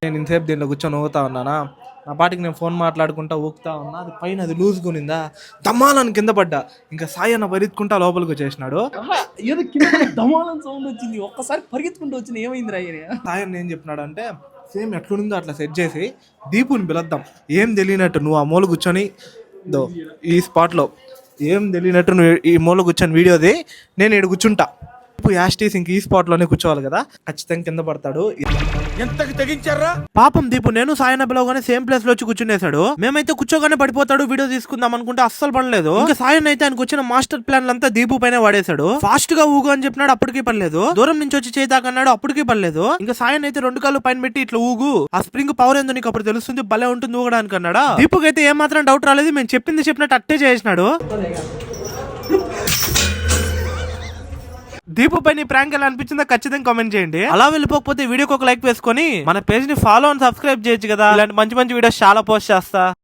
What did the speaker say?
నేను ఇంతసేపు దీంట్లో కూర్చొని ఊగుతా ఉన్నానా, నా పాటికి నేను ఫోన్ మాట్లాడుకుంటా ఊగుతా ఉన్నా, అది పైన అది లూజ్గా ఉన్నిందా, దమ్మాలని కింద పడ్డా. ఇంకా సాయి అన్న పరిగెత్తుకుంటా లోపలికి వచ్చేసినాడు. ఏదో కింద దమాలని సౌండ్ వచ్చింది, ఒక్కసారి పరిగెత్తుకుంటూ వచ్చింది, ఏమైందిరా? సాయి అన్న ఏం చెప్పినాడు అంటే, సేమ్ ఎట్లుందో అట్లా సెట్ చేసి దీపుని పిలుద్దాం. ఏం తెలియనట్టు నువ్వు ఆ మూల కూర్చొని ఈ స్పాట్లో ఏం తెలియనట్టు నువ్వు ఈ మూల కూర్చొని వీడియోది, నేను ఇక్కడ కూర్చుంటా. ఇప్పుడు యాస్టీస్ ఇంక ఈ స్పాట్ లోనే కూర్చోవాలి కదా, ఖచ్చితంగా కింద పడతాడు. ఎంతకి తెగించారా పాపం దీపు. నేను సాయన పిలవగానే సేమ్ ప్లేస్ లో వచ్చి కూర్చునేసాడు. మేమైతే కూర్చోగానే పడిపోతాడు వీడియో తీసుకుందాం అనుకుంటే అస్సలు పడలేదు. ఇంకా సాయన్ అయితే ఆయనకు వచ్చిన మాస్టర్ ప్లాన్ అంతా దీపు పైన వాడేశాడు. ఫాస్ట్ గా ఊగు అని చెప్పినాడు, అప్పటికీ పడలేదు. దూరం నుంచి వచ్చి చేతాకన్నాడు, అప్పటికీ పడలేదు. ఇంకా సాయన్ అయితే 2 కాళ్ళు పైన పెట్టి ఇట్లా ఊగు, ఆ స్ప్రింగ్ పవర్ ఏందో నీకు అప్పుడు తెలుస్తుంది, భలే ఉంటుంది ఊగడానికి అన్నాడా. దీపుకి అయితే ఏమాత్రం డౌట్ రాలేదు, మేము చెప్పింది చెప్పినట్టు అట్టే చేసినాడు. దీపు పై నీ ప్రాంక్ ఎలా అనిపించిందో ఖచ్చితంగా కామెంట్ చేయండి. అలా వెళ్ళిపోకపోతే వీడియోకి ఒక లైక్ వేసుకొని మన పేజ్ ని ఫాలో అండ్ సబ్స్క్రైబ్ చేయొచ్చు కదా. ఇలాంటి మంచి మంచి వీడియోస్ చాలా పోస్ట్ చేస్తా.